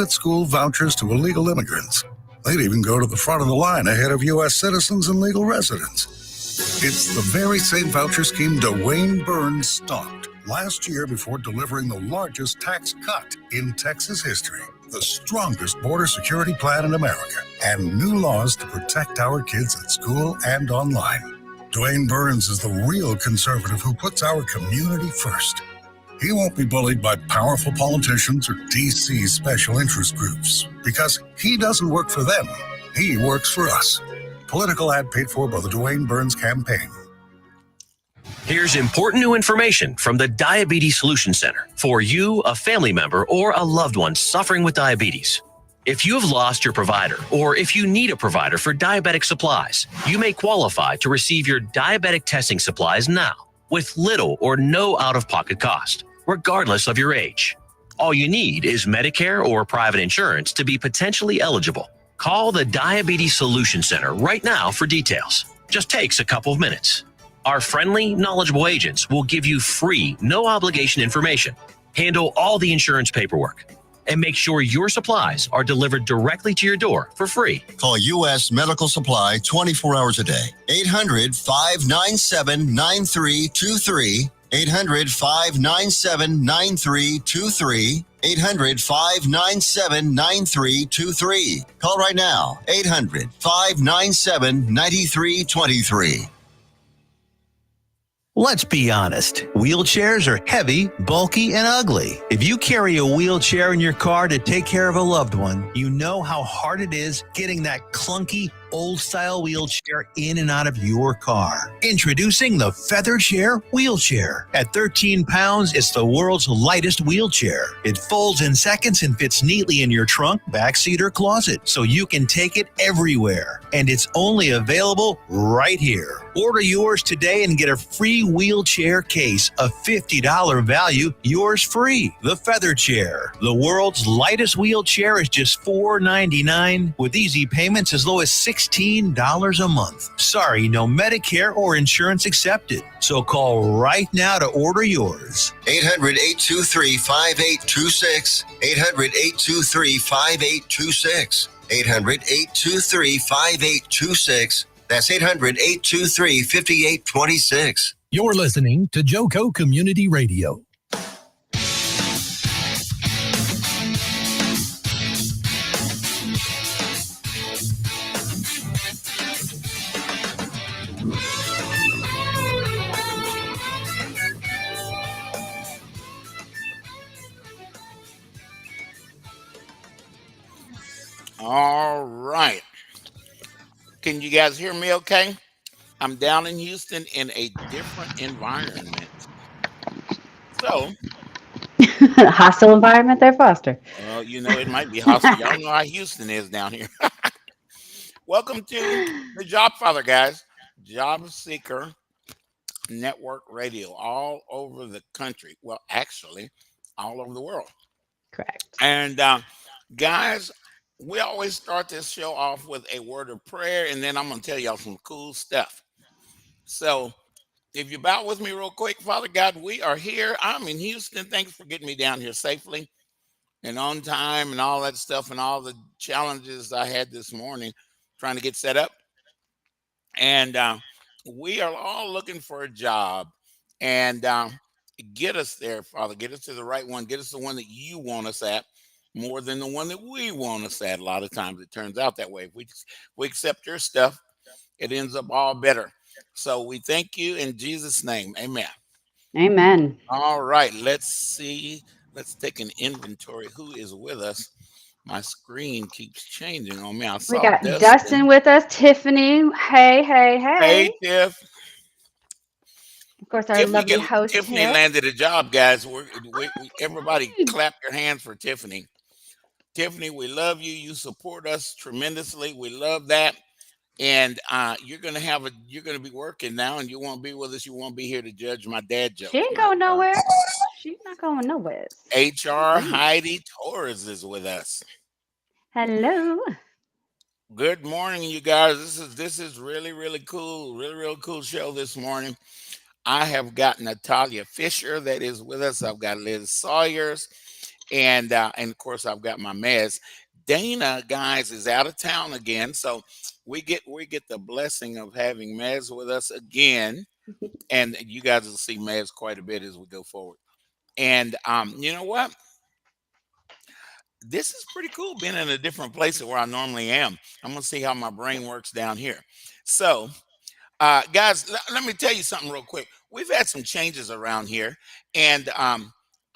school vouchers to illegal immigrants. They'd even go to the front of the line ahead of U.S. citizens and legal residents. It's the very same voucher scheme Dwayne Burns stopped last year before delivering the largest tax cut in Texas history, the strongest border security plan in America, and new laws to protect our kids at school and online. Dwayne Burns is the real conservative who puts our community first. He won't be bullied by powerful politicians or D.C. special interest groups because he doesn't work for them. He works for us. Political ad paid for by the Dwayne Burns campaign. Here's important new information from the Diabetes Solution Center for you, a family member, or a loved one suffering with diabetes. If you have lost your provider, or if you need a provider for diabetic supplies, you may qualify to receive your diabetic testing supplies now with little or no out-of-pocket cost, regardless of your age. All you need is Medicare or private insurance to be potentially eligible. Call the Diabetes Solution Center right now for details. Just takes a couple of minutes. Our friendly, knowledgeable agents will give you free, no-obligation information, handle all the insurance paperwork, and make sure your supplies are delivered directly to your door for free. Call U.S. Medical Supply 24 hours a day. 800-597-9323. 800-597-9323. 800-597-9323. Call right now. 800-597-9323. Let's be honest. Wheelchairs are heavy, bulky, and ugly. If you carry a wheelchair in your car to take care of a loved one, you know how hard it is getting that clunky, old-style wheelchair in and out of your car. Introducing the Feather Chair Wheelchair. At 13 pounds, it's the world's lightest wheelchair. It folds in seconds and fits neatly in your trunk, backseat, or closet, so you can take it everywhere. And it's only available right here. Order yours today and get a free wheelchair case, a $50 value, yours free. The Feather Chair. The world's lightest wheelchair is just $4.99 with easy payments as low as $16 a month. Sorry, no Medicare or insurance accepted. So call right now to order yours. 800-823-5826. 800-823-5826. 800-823-5826. That's 800-823-5826. You're listening to Joco Community Radio. All right. Can you guys hear me okay? I'm down in Houston in a different environment. So, hostile environment there, Foster. well, it might be hostile. Y'all know how Houston is down here. Welcome to the Jobfather, guys. Jobseeker Network Radio all over the country. Well, actually, all over the world. Correct. And guys, we always start this show off with a word of prayer, and then I'm going to tell y'all some cool stuff. So if you bow with me real quick, Father God, we are here. I'm in Houston. Thanks for getting me down here safely and on time and all that stuff and all the challenges I had this morning trying to get set up. And we are all looking for a job. And get us there, Father. Get us to the right one. Get us the one that you want us at more than the one that we want us at. A lot of times it turns out that way. If we accept your stuff, it ends up all better. So we thank you in Jesus' name. Amen. Amen. All right. Let's see. Let's take an inventory. Who is with us? My screen keeps changing on me. We got Dustin with us. Tiffany. Hey. Hey, Tiff. Of course, our lovely host. Tiffany landed a job, guys. Everybody clap your hands for Tiffany. Tiffany, we love you. You support us tremendously. We love that. And you're gonna be working now, and you won't be with us. You won't be here to judge my dad joke. She ain't going nowhere. She's not going nowhere. HR Heidi Torres is with us. Hello. Good morning, you guys. This is really, really cool. Really cool show this morning. I have got Natalia Fisher that is with us. I've got Liz Sawyers, and of course I've got my MEZ. Dana, guys, is out of town again, so we get the blessing of having MEZ with us again, and you guys will see MEZ quite a bit as we go forward. And you know what? This is pretty cool being in a different place than where I normally am. I'm gonna see how my brain works down here. So, guys, let me tell you something real quick. We've had some changes around here, and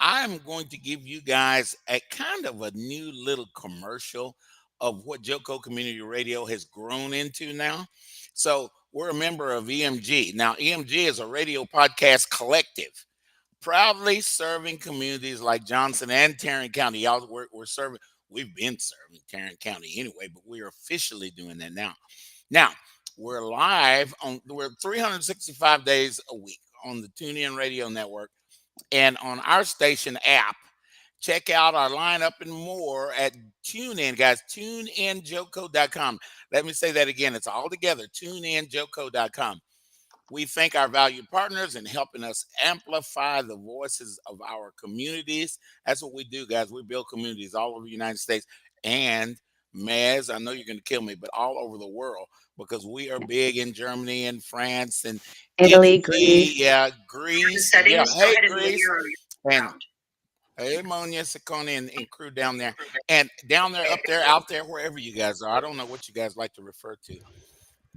I'm going to give you guys a kind of a new little commercial of what Joco Community Radio has grown into now. So we're a member of EMG. Now, EMG is a radio podcast collective proudly serving communities like Johnson and Tarrant County. Y'all, we're serving. We've been serving Tarrant County anyway, but we're officially doing that now. Now we're live on. We're 365 days a week on the TuneIn Radio Network and on our station app. Check out our lineup and more at TuneIn, guys. TuneInJoco.com. Let me say that again. It's all together. TuneInJoco.com. We thank our valued partners in helping us amplify the voices of our communities. That's what we do, guys. We build communities all over the United States and MEZ, I know you're going to kill me, but all over the world, because we are big in Germany and France and Italy, Italy, Greece. yeah, Greece, yeah, hey, Greece, and hey, Monia, Saccone, and crew down there, and down there, up there, out there, wherever you guys are. I don't know what you guys like to refer to.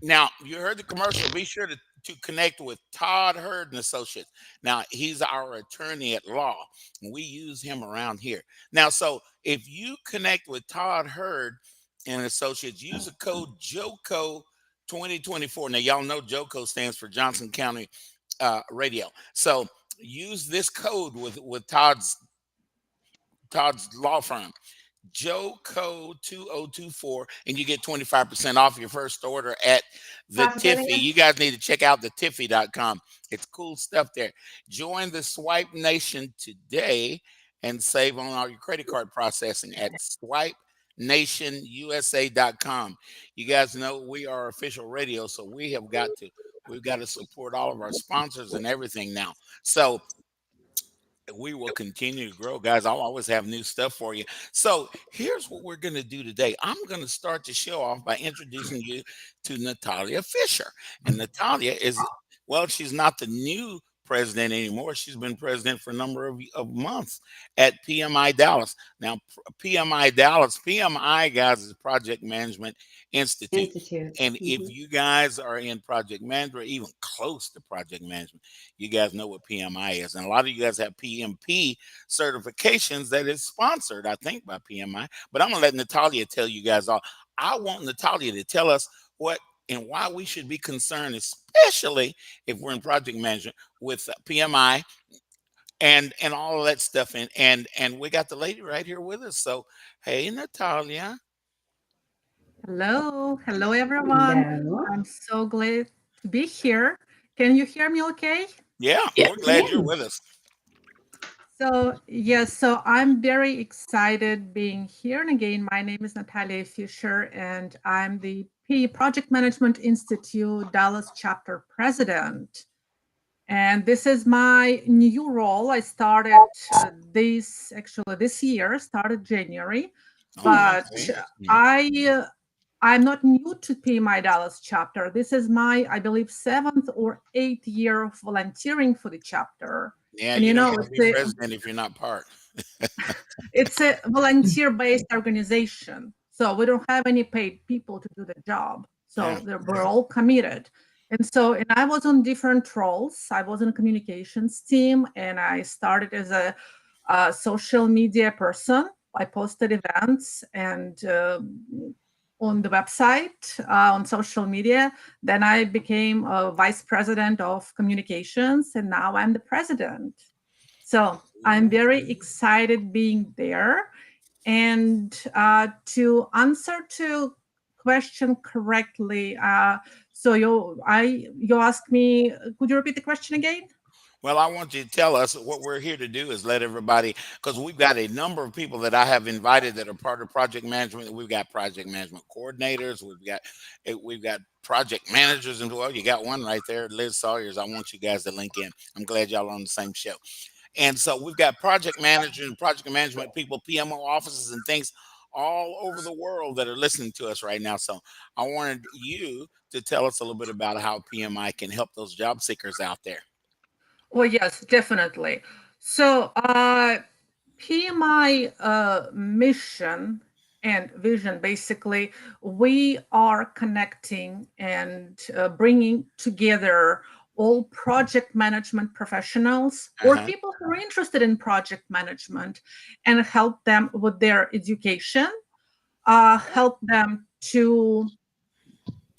Now, you heard the commercial. Be sure to connect with Todd Hurd and Associates. Now, he's our attorney at law, and we use him around here. Now, so if you connect with Todd Hurd and Associates, use the code JOCO 2024. Now, y'all know JOCO stands for Johnson County Radio. So use this code with Todd's law firm. JOCO 2024, and you get 25% off your first order at the Tiffy. You guys need to check out the Tiffy.com. It's cool stuff there. Join the Swipe Nation today and save on all your credit card processing at swipenationusa.com. You guys know we are official radio, so we've got to support all of our sponsors and everything now. So we will continue to grow, guys. I'll always have new stuff for you. So here's what we're going to do today. I'm going to start the show off by introducing you to Natalia Fisher. And Natalia is, well, she's not the new president anymore. She's been president for a number of months at PMI Dallas. Now, PMI Dallas, PMI, guys, is Project Management Institute. And if you guys are in project management, or even close to project management, you guys know what PMI is. And a lot of you guys have PMP certifications that is sponsored, I think, by PMI. But I'm going to let Natalia tell you guys all. I want Natalia to tell us what and why we should be concerned, especially if we're in project management, with PMI and all of that stuff. And we got the lady right here with us. So, hey, Natalia. Hello everyone. Hello. I'm so glad to be here. Can you hear me okay? Yeah, we're glad you're with us. So yes, so I'm very excited being here. And again, my name is Natalia Fisher, and I'm the Project Management Institute Dallas chapter president. And this is my new role. I started this year, started January, but I'm not new to PMI Dallas chapter. This is my, I believe, 7th or 8th year of volunteering for the chapter. Yeah, and you know, it's be president if you're not part. It's a volunteer-based organization, so we don't have any paid people to do the job. So we're all committed. And so, and I was on different roles. I was in a communications team, and I started as a social media person. I posted events and on the website, on social media. Then I became a vice president of communications, and now I'm the president. So I'm very excited being there. And to answer to question correctly, so you asked me, could you repeat the question again? Well, I want you to tell us what we're here to do is let everybody, because we've got a number of people that I have invited that are part of project management. We've got project management coordinators. We've got project managers, and well, you got one right there, Liz Sawyers. I want you guys to link in. I'm glad y'all are on the same show. And so we've got project managers and project management people, PMO offices and things all over the world that are listening to us right now. So I wanted you to tell us a little bit about how PMI can help those job seekers out there. Well, yes, definitely. So PMI mission and vision, basically, we are connecting and bringing together all project management professionals or people who are interested in project management and help them with their education, help them to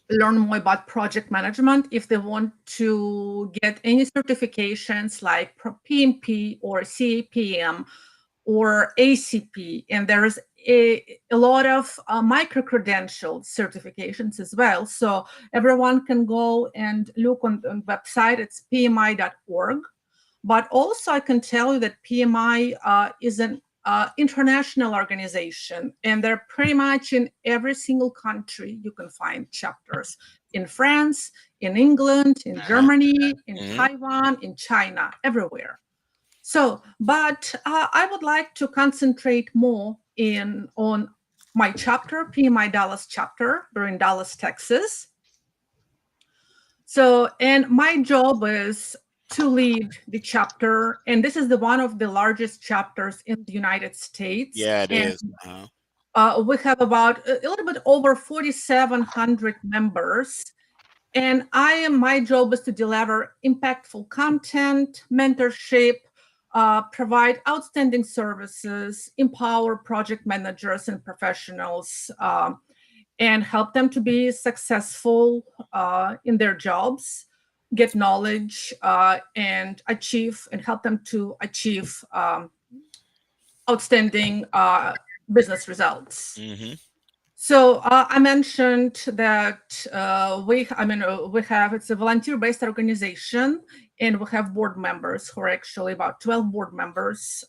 learn more about project management if they want to get any certifications like PMP or CAPM or ACP. And there's a lot of micro-credential certifications as well. So everyone can go and look on the website. It's pmi.org. But also I can tell you that PMI is an international organization, and they're pretty much in every single country. You can find chapters in France, in England, in Germany, in Taiwan, in China, everywhere. So, but I would like to concentrate more on my chapter, PMI Dallas chapter. We're in Dallas, Texas. So, and my job is to lead the chapter, and this is one of the largest chapters in the United States. Yeah, it is. We have about a little bit over 4,700 members, and my job is to deliver impactful content, mentorship, provide outstanding services, empower project managers and professionals, and help them to be successful in their jobs, get knowledge, and help them to achieve outstanding business results. So I mentioned that it's a volunteer-based organization, and we have board members who are actually about 12 board members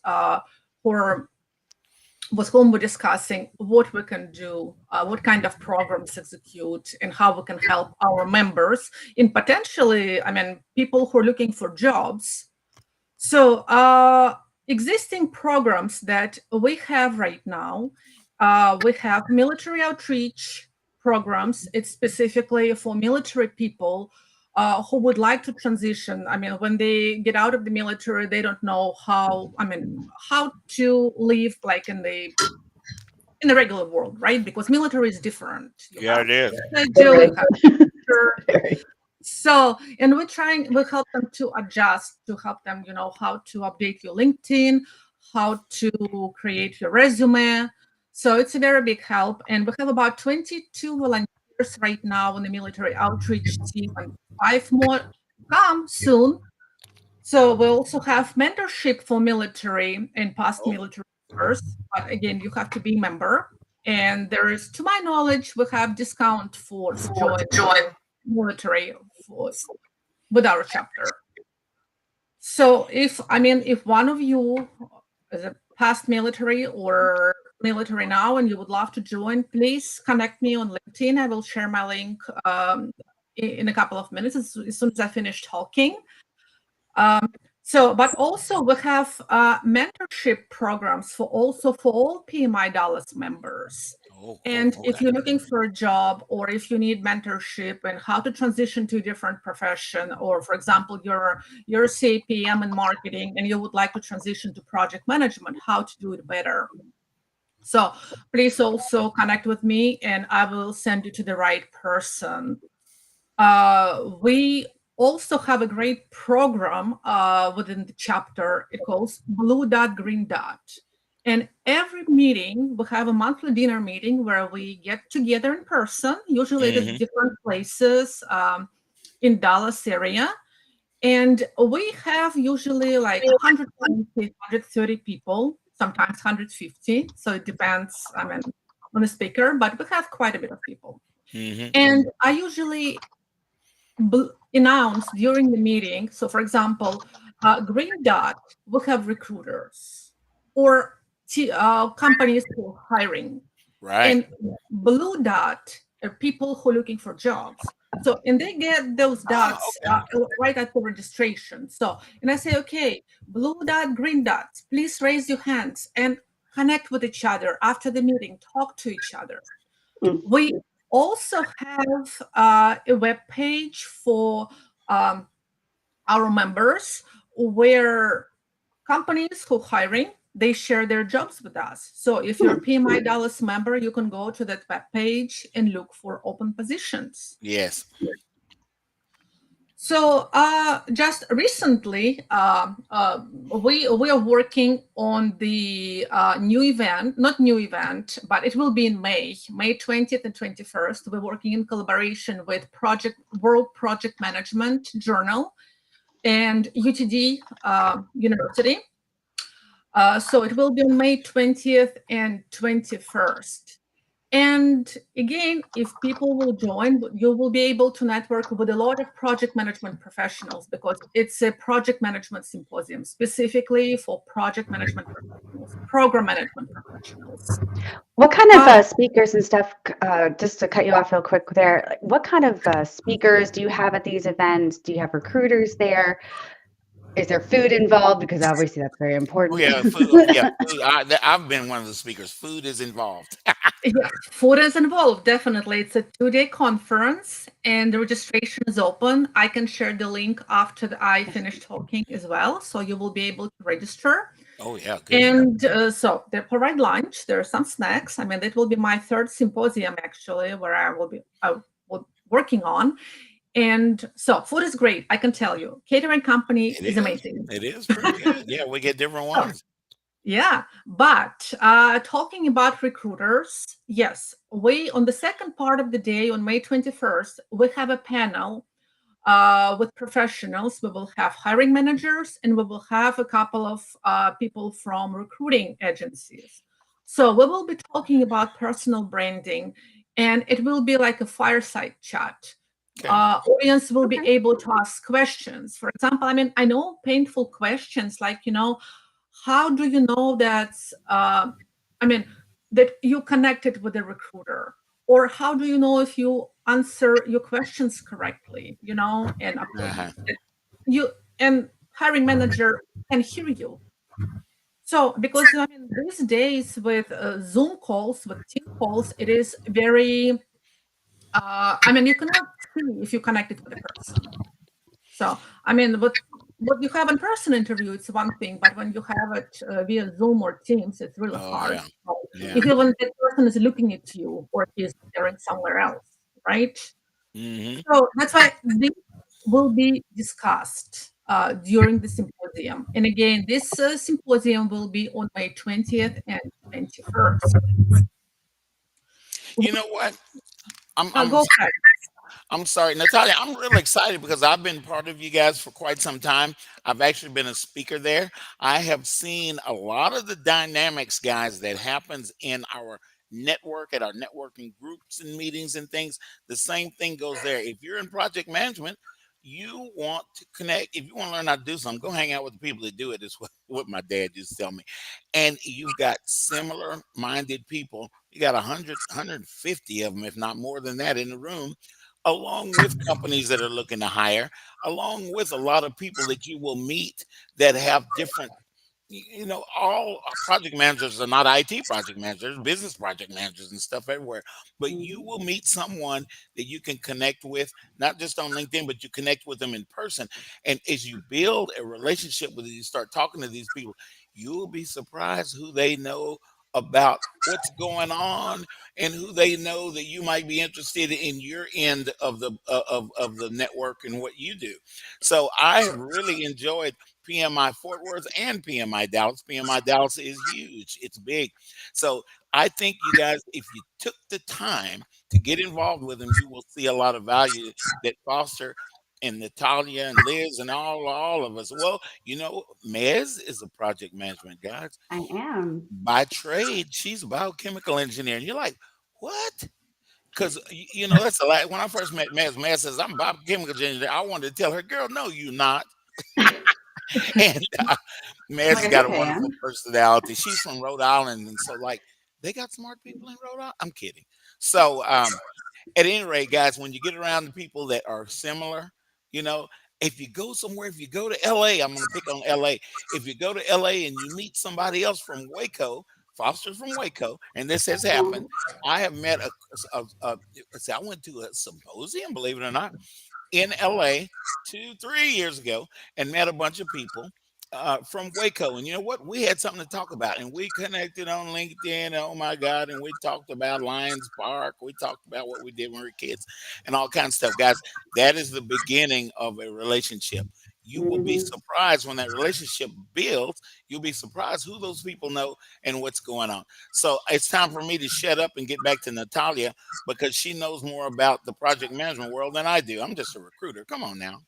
with whom we're discussing what we can do, what kind of programs execute, and how we can help our members in potentially, people who are looking for jobs. So existing programs that we have right now, we have military outreach programs. It's specifically for military people who would like to transition. When they get out of the military, they don't know how to live like in the regular world, right? Because military is different. It is. So, and we help them to adjust, to help them, how to update your LinkedIn, how to create your resume. So it's a very big help. And we have about 22 volunteers right now in the military outreach team, and 5 more come soon. So we also have mentorship for military and past military members. But again, you have to be a member. And there is, to my knowledge, we have discount for join military with our chapter. So if one of you is a past military or military now and you would love to join, please connect me on LinkedIn. I will share my link in a couple of minutes as soon as I finish talking. But also we have mentorship programs for all PMI Dallas members. If you're looking for a job, or if you need mentorship and how to transition to a different profession, or for example, you're a CAPM in marketing and you would like to transition to project management, how to do it better. So please also connect with me and I will send you to the right person. We also have a great program within the chapter. It calls Blue Dot, Green Dot. And every meeting, we have a monthly dinner meeting where we get together in person, usually at different places in Dallas area. And we have usually like 120, 130 people, sometimes 150. So it depends, on the speaker, but we have quite a bit of people. And I usually announce during the meeting. So for example, Green Dot will have recruiters or companies who are hiring. Right. And Blue Dot are people who are looking for jobs. So, and they get those dots Okay. right at the registration. So, and I say, okay, blue dot, green dot, please raise your hands and connect with each other after the meeting, talk to each other. We also have a web page for our members where companies who hiring, they share their jobs with us. So if you're a PMI Dallas member, you can go to that web page and look for open positions. Yes. So just recently, we are working on the new event, not new event, but it will be in May 20th and 21st. We're working in collaboration with World Project Management Journal and UTD University. So it will be on May 20th and 21st. And again, if people will join, you will be able to network with a lot of project management professionals because it's a project management symposium specifically for project management professionals, program management professionals. What kind of speakers and stuff, just to cut you off real quick there, what kind of speakers do you have at these events? Do you have recruiters there? Is there food involved? Because obviously that's very Oh important. yeah, food. Yeah, food. I've been one of the speakers. Food is involved. Yes, food is involved, definitely. It's a 2-day conference and the registration is open. I can share the link after I finish talking as well, so you will be able to register. Oh yeah, good. And so they provide lunch. There are some snacks. I mean, it will be my third symposium actually, where I will be working on. And so food is great. I can tell you, catering company is amazing. It is pretty good. Yeah, we get different ones. Yeah, but talking about recruiters, yes, we on the second part of the day on May 21st, we have a panel with professionals. We will have hiring managers and we will have a couple of people from recruiting agencies. So we will be talking about personal branding and it will be like a fireside chat. Okay. Audience will be able to ask questions. For example, I mean, I know painful questions like, how do you know that, that you connected with a recruiter? Or how do you know if you answer your questions correctly, and you and hiring manager can hear you. So, because these days with Zoom calls, with team calls, it is very, you cannot see if you connected with a person. So, what you have in person interview, it's one thing, but when you have it via Zoom or Teams, it's really hard. Yeah. So Yeah. if even that person is looking at you or is staring somewhere else, right? Mm-hmm. So that's why this will be discussed during the symposium. And again, this symposium will be on May 20th and 21st. You know what? Go ahead. I'm sorry, Natalia. I'm really excited because I've been part of you guys for quite some time. I've actually been a speaker there. I have seen a lot of the dynamics, guys, that happens in our network, at our networking groups and meetings and things. The same thing goes there. If you're in project management, you want to connect. If you want to learn how to do something, go hang out with the people that do it. Is what my dad used to tell me. And you've got similar minded people. You got 100, 150 of them, if not more than that, in the room, along with companies that are looking to hire, along with a lot of people that you will meet that have different, all project managers are not IT project managers, business project managers and stuff everywhere. But you will meet someone that you can connect with, not just on LinkedIn, but you connect with them in person. And as you build a relationship with them, you start talking to these people, you'll be surprised who they know about what's going on and who they know that you might be interested in your end of the network and what you do. So I have really enjoyed PMI Fort Worth and PMI Dallas. PMI Dallas is huge. It's big. So I think you guys, if you took the time to get involved with them, you will see a lot of value that Foster and Natalia and Liz and all of us. Well, MEZ is a project management, guys. I am. By trade, she's a biochemical engineer. And you're like, what? Because, that's a lot. When I first met MEZ says, I'm a biochemical engineer. I wanted to tell her, girl, no, you're not. And MEZ has got a wonderful personality. She's from Rhode Island. And so, they got smart people in Rhode Island. I'm kidding. So, At any rate, guys, when you get around the people that are similar, you know, if you go somewhere, if you go to LA, I'm going to pick on LA. If you go to LA and you meet somebody else from Waco, Foster's from Waco, and this has happened. I have met see, I went to a symposium, believe it or not, in LA 2, 3 years ago and met a bunch of people from Waco. And you know what? We had something to talk about, and we connected on LinkedIn. Oh my God. And we talked about Lions Park. We talked about what we did when we were kids and all kinds of stuff. Guys, that is the beginning of a relationship. You will be Mhm. surprised when that relationship builds. You'll be surprised who those people know and what's going on. So it's time for me to shut up and get back to Natalia because she knows more about the project management world than I do. I'm just a recruiter. Come on now.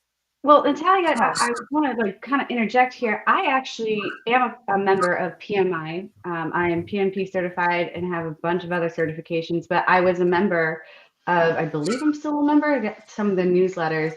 Well, Natalia, Oh, I want to like kind of interject here. I actually am a member of PMI. I am PMP certified and have a bunch of other certifications, but I was a member of, I believe I'm still a member. I get some of the newsletters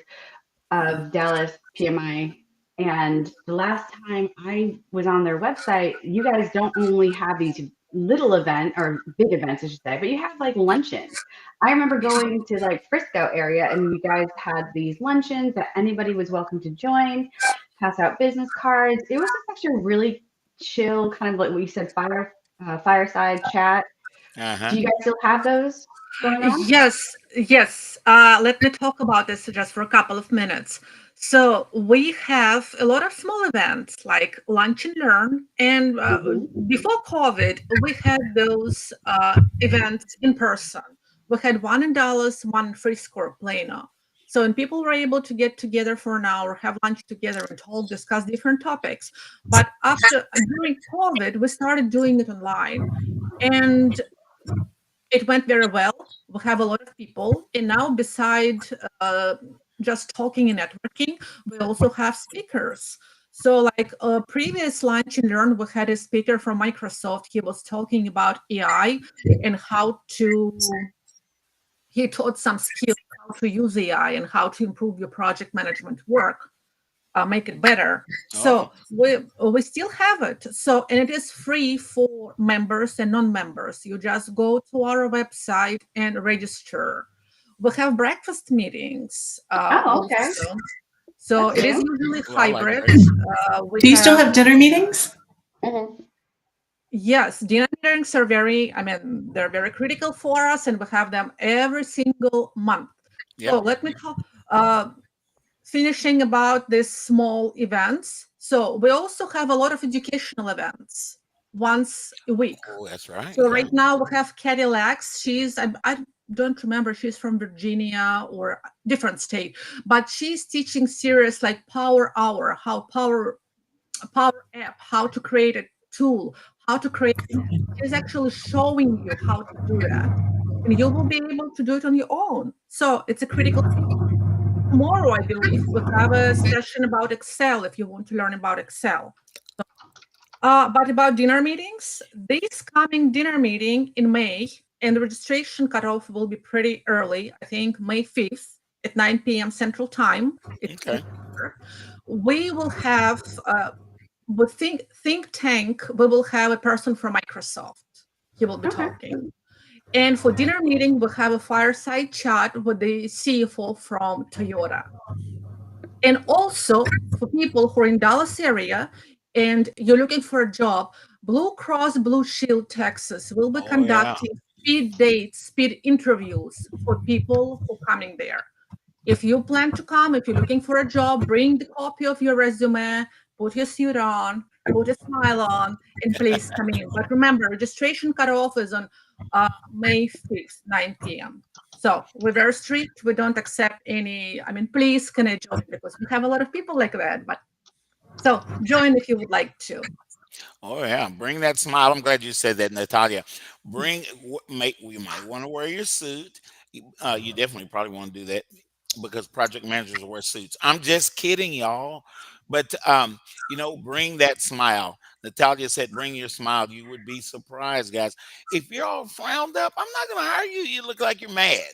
of Dallas PMI. And the last time I was on their website, you guys don't only have these little event or big events, I should say, but you have like luncheons. I remember going to like Frisco area and you guys had these luncheons that anybody was welcome to join, pass out business cards. It was just actually a really chill, kind of like what you said, fireside chat. Uh-huh. Do you guys still have those going on? yes, yes. Let me talk about this just for a couple of minutes. So we have a lot of small events like Lunch and Learn, and Mm-hmm. before COVID, we had those events in person. We had one in Dallas, one in Frisco or Plano. So, and people were able to get together for an hour, have lunch together, and talk, discuss different topics. But after during COVID, we started doing it online, and it went very well. We have a lot of people, and now beside just talking and networking, we also have speakers. So, like previous Lunch and Learn, we had a speaker from Microsoft. He was talking about AI and how to. He taught some skills how to use AI and how to improve your project management work, make it better. Oh, So we still have it. So, and it is free for members and non-members. You just go to our website and register. We have breakfast meetings Oh, okay. also. So That's it is new. usually well, I like hybrid. breakfast. We Do you still have, have dinner meetings? Mhm. yes, dinner meetings are very, I mean, they're very critical for us, and we have them every single month. Yep. So let me talk. Finishing about these small events. So we also have a lot of educational events once a week. Oh, that's right. So Yeah. right now we have Cadillacs. I don't remember, she's from Virginia or different state, but she's teaching series like Power Hour, how Power App, how to create a tool, how to create. She's actually showing you how to do that, and you will be able to do it on your own. So it's a critical thing. Tomorrow, I believe, we have a session about Excel if you want to learn about Excel. But about dinner meetings, this coming dinner meeting in May, and the registration cutoff will be pretty early, I think May 5th at 9 p.m. Central Time. It's Okay. we will have, with think Tank, we will have a person from Microsoft. He will be Okay. talking. And for dinner meeting, we'll have a fireside chat with the CFO from Toyota. And also for people who are in Dallas area and you're looking for a job, Blue Cross Blue Shield Texas will be Oh, yeah. conducting speed dates, speed interviews for people who are coming there. If you plan to come, if you're looking for a job, bring the copy of your resume, put your suit on, put a smile on, and please come in. But remember, registration cutoff is on May 5th, 9 p.m. So we're very strict. We don't accept any, I mean, please can I join? Because we have a lot of people like that. But so join if you would like to. Oh, yeah. Bring that smile. I'm glad you said that, Natalia. Make, you might want to wear your suit. You definitely probably want to do that because project managers wear suits. I'm just kidding, y'all. But bring that smile. Natalia said, "Bring your smile." You would be surprised, guys. If you're all frowned up, I'm not going to hire you. You look like you're mad.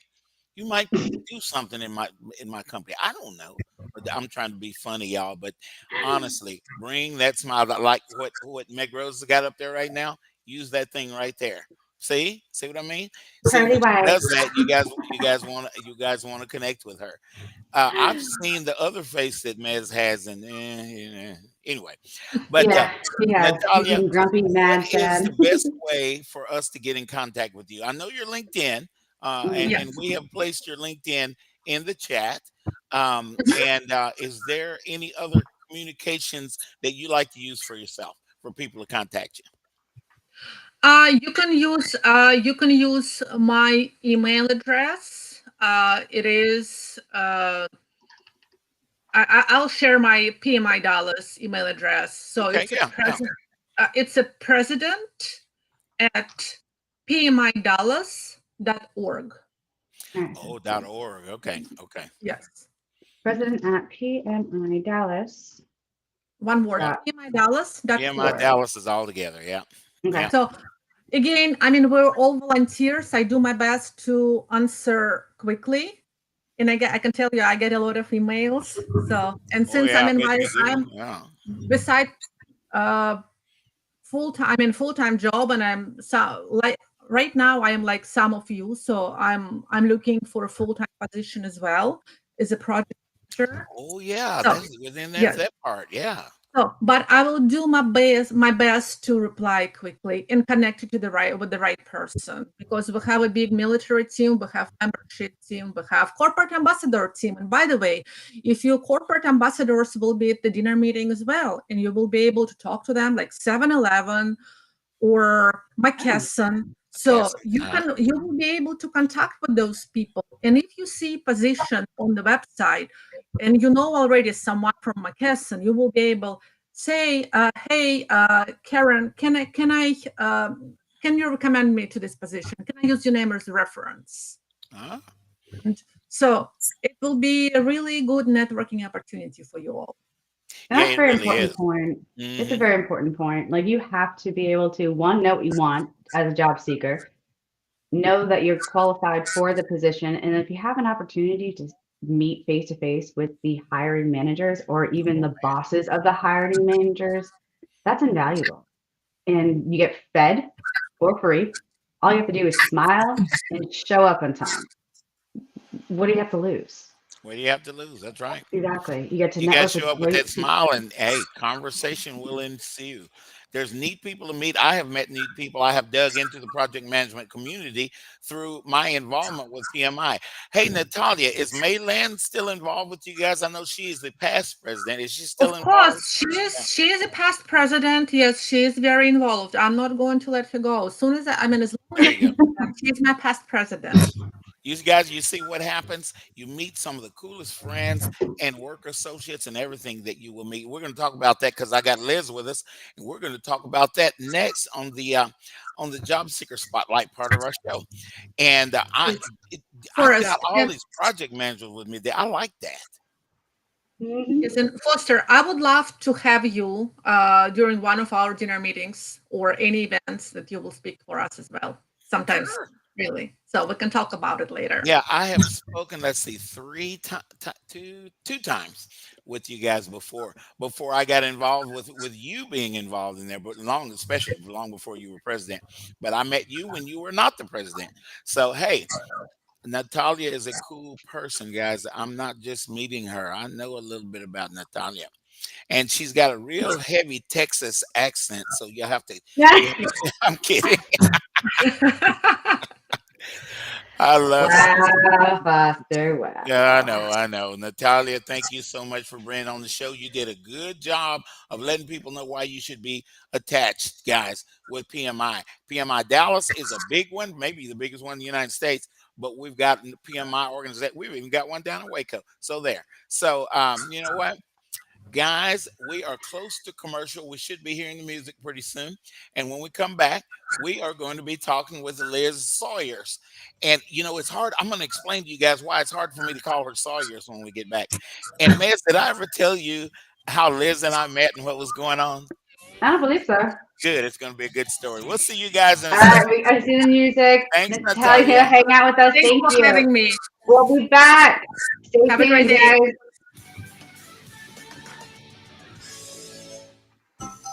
You might do something in my company. I don't know. But I'm trying to be funny, y'all. But honestly, bring that smile. Like what Meg Rose has got up there right now. Use that thing right there. See what I mean? See, Pearly when she white. does that, you guys want to connect with her. I've seen the other face that Mez has, and anyway. But Yeah, he has. He's Natalia, been grumpy, what mad, is sad. the best way for us to get in contact with you? I know you're LinkedIn, Mhm. and we have placed your LinkedIn in the chat. And is there any other communications that you like to use for yourself for people to contact you? You can use my email address. It is I'll share my PMI Dallas email address. So Okay, yeah, yeah. it's a president at pmidallas.org. Oh, .org. Okay, okay. Yes. President at PMI Dallas. One word, Dot. pmidallas.org. PMI Dallas is all together. Yeah. Okay. Yeah. So again, I mean, we're all volunteers. I do my best to answer quickly. And I can tell you, I get a lot of emails. So, and Oh since yeah, I I'm bet you do. I'm Yeah. beside full-time job, and I'm like right now I am like some of you. So I'm looking for a full-time position as well as a project manager. Oh yeah, So, that's within yes. that part. Yeah. So, but I will do my best to reply quickly and connect you to the right person, because we have a big military team, we have membership team, we have corporate ambassador team. And by the way, if your corporate ambassadors will be at the dinner meeting as well, and you will be able to talk to them like 7-Eleven or McKesson. So you will be able to contact with those people. And if you see position on the website and you know already someone from McKesson, you will be able say, hey, Karen, can you recommend me to this position? Can I use your name as a reference? So it will be a really good networking opportunity for you all. That's Yeah, a very really important is. point. It's a Mhm. very important point. Like, you have to be able to, one, know what you want as a job seeker, know that you're qualified for the position, and if you have an opportunity to meet face to face with the hiring managers or even the bosses of the hiring managers, that's invaluable. And you get fed for free. All you have to do is smile and show up on time. What do you have to lose? What do you have to lose? That's right. Exactly. You get to You guys network with show up with great that people. smile, and hey, conversation will ensue. There's neat people to meet. I have met neat people. I have dug into the project management community through my involvement with PMI. Hey, Natalia, is Mayland still involved with you guys? I know she is the past president. Is she still Of involved? course, she is a past president. Yes, she is very involved. I'm not going to let her go. As soon as as long as There you go. she's my past president. You guys, you see what happens? You meet some of the coolest friends and work associates and everything that you will meet. We're going to talk about that because I got Liz with us, and we're going to talk about that next on the job seeker spotlight part of our show. And I've got all these project managers with me. I like that. Yes, and Foster, I would love to have you during one of our dinner meetings or any events that you will speak for us as well. Sometimes, really. So we can talk about it later. Yeah, I have spoken, let's see, two times with you guys before I got involved with you being involved in there, but especially long before you were president. But I met you when you were not the president. So hey, Natalia is a cool person, guys. I'm not just meeting her. I know a little bit about Natalia. And she's got a real heavy Texas accent, so you'll have to. I'm kidding. I love Wow, Foster. Wow. Yeah, I know. Natalia, thank you so much for bringing on the show. You did a good job of letting people know why you should be attached, guys, with PMI. PMI Dallas is a big one, maybe the biggest one in the United States, but we've got PMI organization. We've even got one down in Waco. So there. So you know what? Guys, we are close to commercial. We should be hearing the music pretty soon. And when we come back, we are going to be talking with Liz Sawyers. And, it's hard. I'm going to explain to you guys why it's hard for me to call her Sawyers when we get back. And, Mez, did I ever tell you how Liz and I met and what was going on? I don't believe so. Good. It's going to be a good story. We'll see you guys in a All second. right, I see the music. Thanks, Natalia, hang out with us. Thanks for having me. We'll be back. Stay Have a great tuned, day. guys.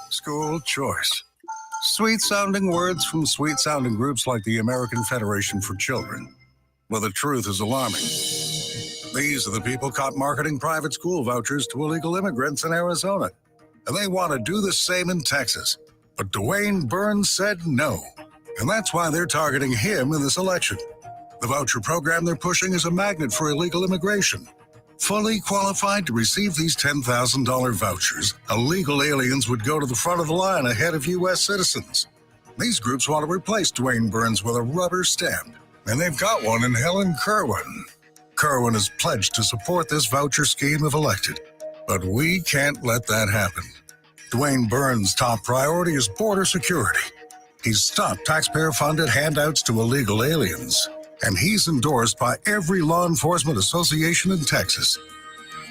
School choice. Sweet-sounding words from sweet-sounding groups like the American Federation for Children. Well, the truth is alarming. These are the people caught marketing private school vouchers to illegal immigrants in Arizona. And they want to do the same in Texas. But Dwayne Burns said no. And that's why they're targeting him in this election. The voucher program they're pushing is a magnet for illegal immigration. Fully qualified to receive these $10,000 vouchers, illegal aliens would go to the front of the line ahead of U.S. citizens. These groups want to replace Dwayne Burns with a rubber stamp, and they've got one in Helen Kerwin. Kerwin has pledged to support this voucher scheme if elected, but we can't let that happen. Dwayne Burns' top priority is border security. He's stopped taxpayer-funded handouts to illegal aliens, and he's endorsed by every law enforcement association in Texas.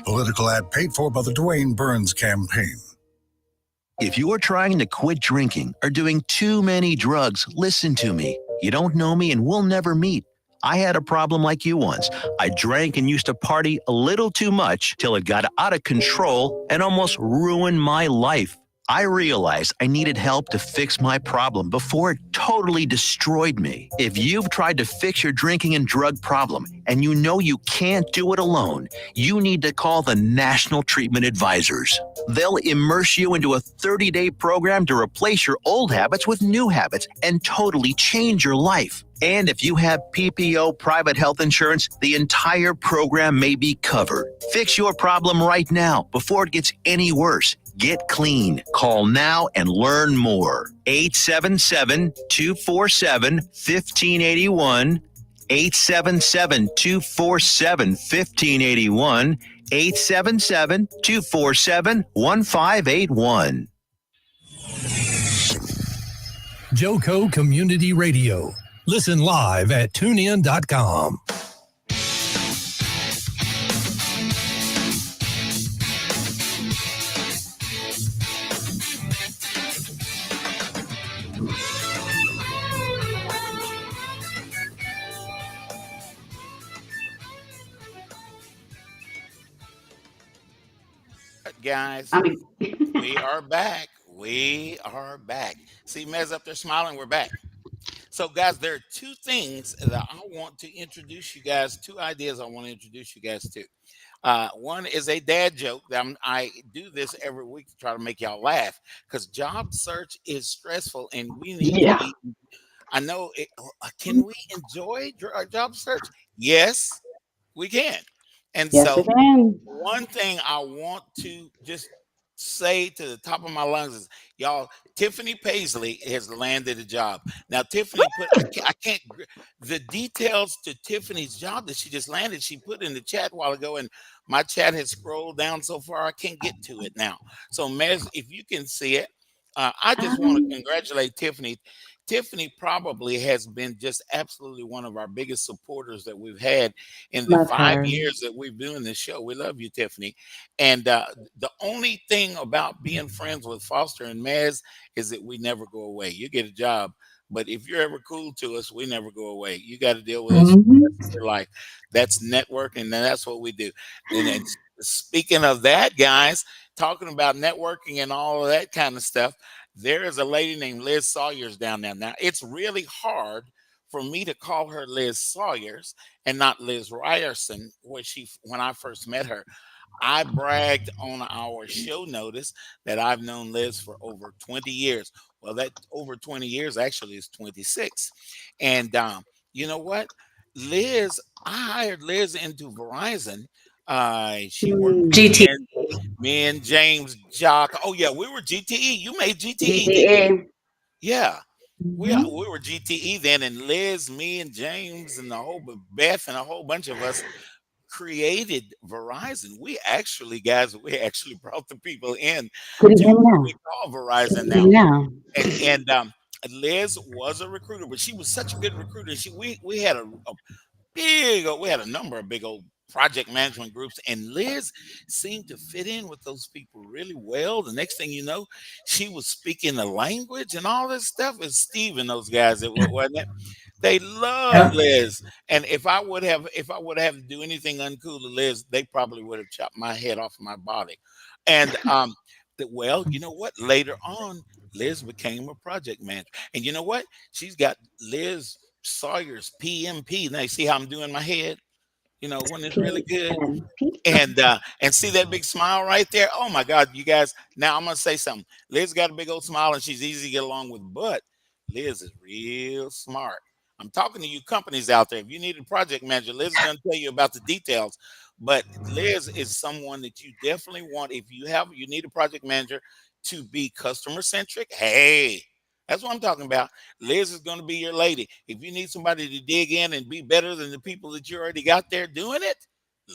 Political ad paid for by the Dwayne Burns campaign. If you are trying to quit drinking or doing too many drugs, listen to me. You don't know me and we'll never meet. I had a problem like you once. I drank and used to party a little too much till it got out of control and almost ruined my life. I realized I needed help to fix my problem before it totally destroyed me. If you've tried to fix your drinking and drug problem and you know you can't do it alone, you need to call the National Treatment Advisors. They'll immerse you into a 30-day program to replace your old habits with new habits and totally change your life. And if you have PPO private health insurance, the entire program may be covered. Fix your problem right now before it gets any worse. Get clean. Call now and learn more. 877-247-1581. 877-247-1581. 877-247-1581. Joco Community Radio. Listen live at tunein.com. Guys, we are back. We are back. See MEZ up there smiling. We're back. So, guys, there are two things that I want to introduce you guys, two ideas I want to introduce you guys to. One is a dad joke. I do this every week to try to make y'all laugh because job search is stressful and we need to be. I know. Can we enjoy our job search? Yes, we can. And Yes, so, we can. one thing I want to just say to the top of my lungs is, y'all, Tiffany Paisley has landed a job. Now, Tiffany put, I can't, the details to Tiffany's job that she just landed, she put in the chat a while ago, and my chat has scrolled down so far, I can't get to it now. So, MEZ, if you can see it, I just want to congratulate Tiffany. Tiffany probably has been just absolutely one of our biggest supporters that we've had in the 5 years that we've been doing this show. We love you, Tiffany. And the only thing about being friends with Foster and MEZ is that we never go away. You get a job, but if you're ever cool to us, we never go away. You got to deal with us for the rest of your life. That's networking, and that's what we do. And then, speaking of that, guys, talking about networking and all of that kind of stuff, there is a lady named Liz Sawyers down there. Now, it's really hard for me to call her Liz Sawyers and not Liz Reiersen, when I first met her. I bragged on our show notice that I've known Liz for over 20 years. Well, that over 20 years actually is 26. And you know what? I hired Liz into Verizon. She worked GT. Me and James Jock. Oh yeah, we were GTE. You made GTE. GTE. Yeah. We were GTE then, and Liz, me and James and Beth and a whole bunch of us created Verizon. We actually brought the people in to what we call Verizon now. And Liz was a recruiter, but she was such a good recruiter. We had a number of big old project management groups, and Liz seemed to fit in with those people really well. The next thing you know, she was speaking the language and all this stuff. Is Steve and those guys that wasn't it? They loved Liz. And if I would have to do anything uncool to Liz, they probably would have chopped my head off my body. And Well, you know what? Later on, Liz became a project manager. And you know what? She's got Liz Sawyer's PMP. Now, you see how I'm doing my head? When it's really good. PMP. And see that big smile right there? Oh my God, you guys. Now I'm gonna say something. Liz got a big old smile and she's easy to get along with, but Liz is real smart. I'm talking to you companies out there. If you need a project manager, Liz is gonna tell you about the details. But Liz is someone that you definitely want if you need a project manager to be customer centric. Hey, that's what I'm talking about. Liz is going to be your lady. If you need somebody to dig in and be better than the people that you already got there doing it,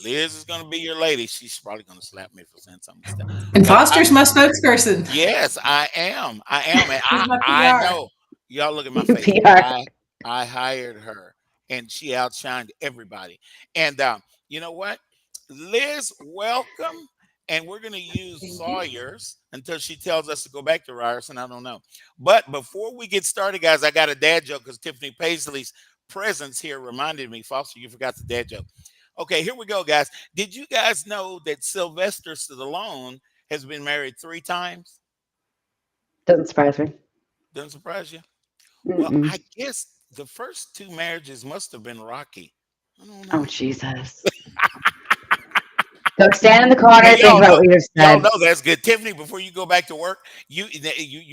Liz is going to be your lady. She's probably going to slap me for saying some stuff. And Foster's my spokesperson. Yes, I am. And She's my I PR. know. Y'all look at my face. PR. I hired her and she outshined everybody. And you know what? Liz, welcome. And we're going to use Sawyer's until she tells us to go back to Reiersen. I don't know. But before we get started, guys, I got a dad joke because Tiffany Paisley's presence here reminded me. Foster, you forgot the dad joke. Okay, here we go, guys. Did you guys know that Sylvester Stallone has been married 3 times? Doesn't surprise me. Doesn't surprise you? Mm-mm. Well, I guess the first 2 marriages must have been rocky. I don't know. Oh, Jesus. Don't stand in the corner. Hey, Think about what you just y'all said. know that's good. Tiffany, before you go back to work, you